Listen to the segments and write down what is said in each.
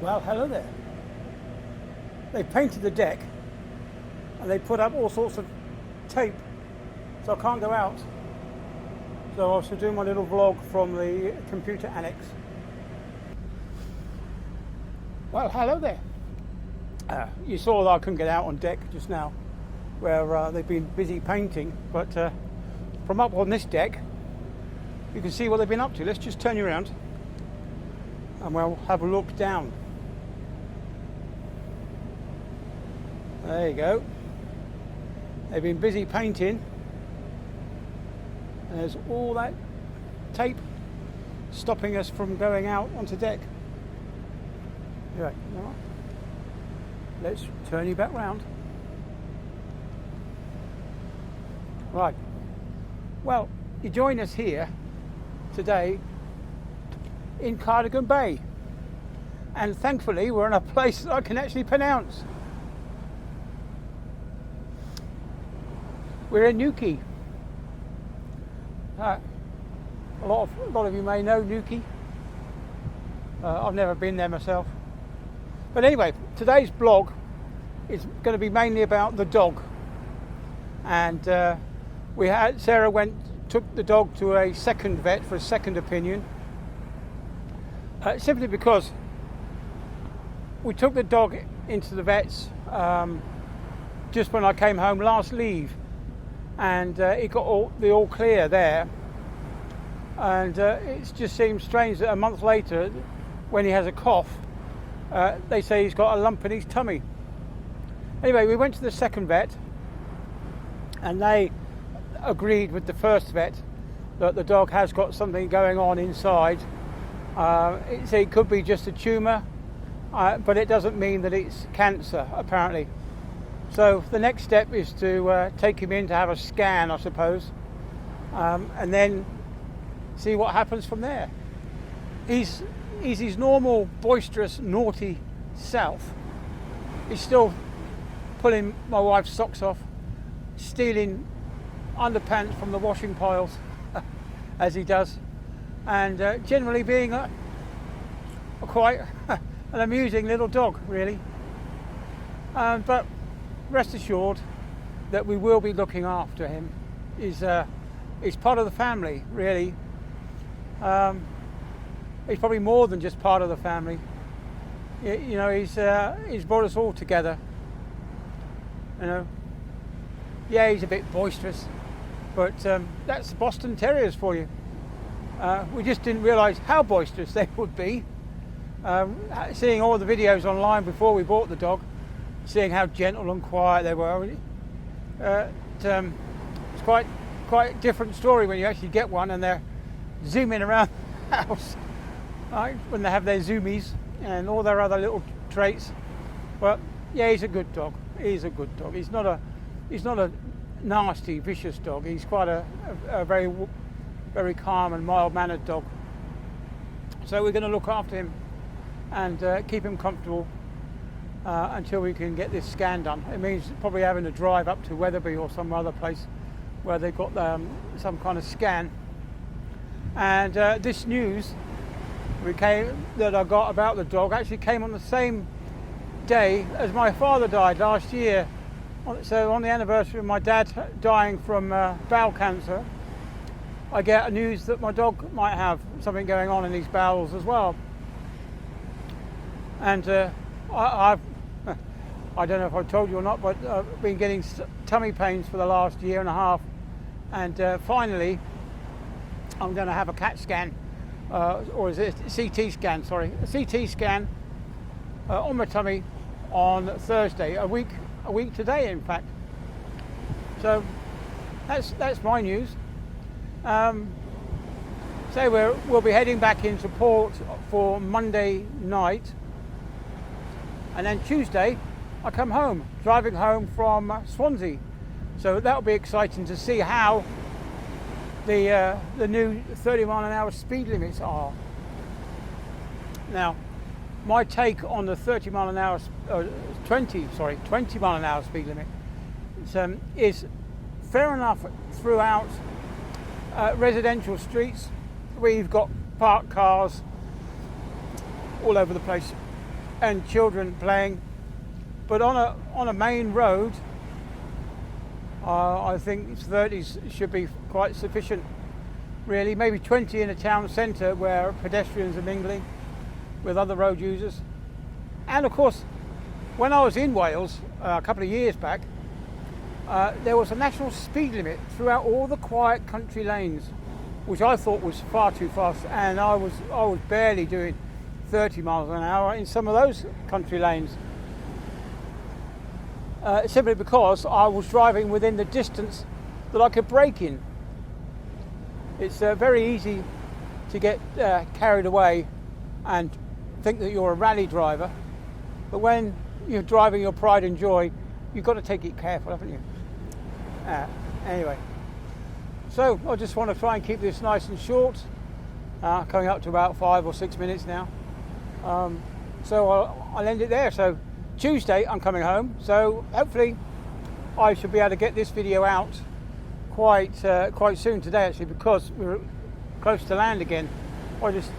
Well, hello there. They painted the deck and they put up all sorts of tape, so I can't go out. So I was doing my little vlog from the computer annex. Well, hello there. You saw that I couldn't get out on deck just now, where they've been busy painting, but from up on this deck, you can see what they've been up to. Let's just turn you around and we'll have a look down. There you go. They've been busy painting, and there's all that tape stopping us from going out onto deck. Right, now let's turn you back round. Right, well, you join us here today in Cardigan Bay, and thankfully we're in a place that I can actually pronounce. We're in Newquay. A lot of you may know Newquay. I've never been there myself. But anyway, today's blog is going to be mainly about the dog. And Sarah took the dog to a second vet for a second opinion. Simply because we took the dog into the vets just when I came home last leave. And he got the all clear there, and it just seems strange that a month later, when he has a cough, they say he's got a lump in his tummy. Anyway, we went to the second vet, and they agreed with the first vet that the dog has got something going on inside. It could be just a tumour, but it doesn't mean that it's cancer, apparently. So the next step is to take him in to have a scan, I suppose, and then see what happens from there. He's his normal boisterous, naughty self. He's still pulling my wife's socks off, stealing underpants from the washing piles, as he does, and generally being quite an amusing little dog, really. But rest assured that we will be looking after him. He's part of the family, really. He's probably more than just part of the family. You know, he's brought us all together. You know, yeah, he's a bit boisterous, but that's the Boston Terriers for you. We just didn't realise how boisterous they would be. Seeing all the videos online before we bought the dog, seeing how gentle and quiet they were, it's quite a different story when you actually get one and they're zooming around the house, right? When they have their zoomies and all their other little traits. Well, yeah, he's a good dog. He's a good dog. He's not a nasty, vicious dog. He's quite a very, very calm and mild-mannered dog. So we're going to look after him and keep him comfortable until we can get this scan done. It means probably having to drive up to Wetherby or some other place where they've got some kind of scan. And this news that I got about the dog actually came on the same day as my father died last year. So on the anniversary of my dad dying from bowel cancer, I get news that my dog might have something going on in his bowels as well. And I don't know if I told you or not, but I've been getting tummy pains for the last year and a half, and finally I'm going to have a CAT scan, or is it a CT scan? Sorry, a CT scan on my tummy on Thursday, a week today, in fact. So that's my news. So we'll be heading back into port for Monday night, and then Tuesday I come home, driving home from Swansea. So that'll be exciting to see how the new 30 mile an hour speed limits are. Now, my take on the 20 mile an hour speed limit is fair enough throughout residential streets where you've got parked cars all over the place. and children playing. But on a main road, I think 30s should be quite sufficient, really. Maybe 20 in a town centre where pedestrians are mingling with other road users. And of course, when I was in Wales a couple of years back, there was a national speed limit throughout all the quiet country lanes, which I thought was far too fast, and I was barely doing 30 miles an hour in some of those country lanes. Simply because I was driving within the distance that I could brake in. It's very easy to get carried away and think that you're a rally driver, but when you're driving your pride and joy, you've got to take it careful, haven't you? Anyway, so I just want to try and keep this nice and short, coming up to about 5 or 6 minutes now. So I'll end it there. So Tuesday I'm coming home, so hopefully I should be able to get this video out quite soon today, actually, because we're close to land again. I just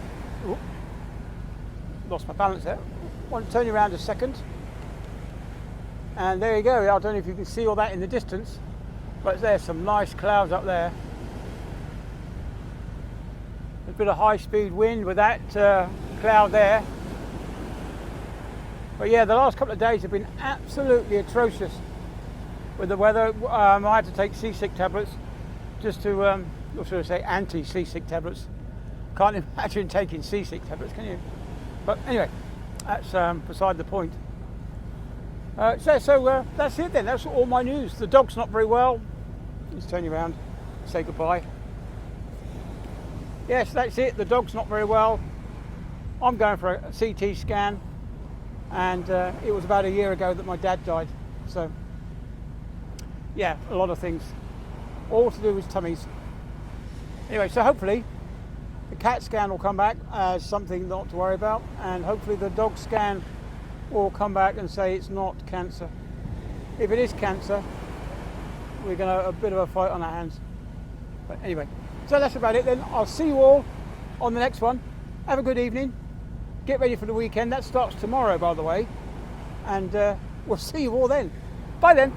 lost my balance there. I want to turn you around a second, and there you go. I don't know if you can see all that in the distance, but there's some nice clouds up there. There's a bit of high-speed wind with that cloud there. But yeah, the last couple of days have been absolutely atrocious with the weather. I had to take seasick tablets just to, or should I say anti-seasick tablets. Can't imagine taking seasick tablets, can you? But anyway, that's beside the point. So that's it then. That's all my news. The dog's not very well. Let's turn you around, say goodbye. Yes, that's it. The dog's not very well. I'm going for a CT scan. And it was about a year ago that my dad died. So, yeah, a lot of things. All to do with tummies. Anyway, so hopefully the CAT scan will come back as something not to worry about. And hopefully the dog scan will come back and say it's not cancer. If it is cancer, we're going to have a bit of a fight on our hands. But anyway, so that's about it then. I'll see you all on the next one. Have a good evening. Get ready for the weekend. That starts tomorrow, by the way. And we'll see you all then. Bye then.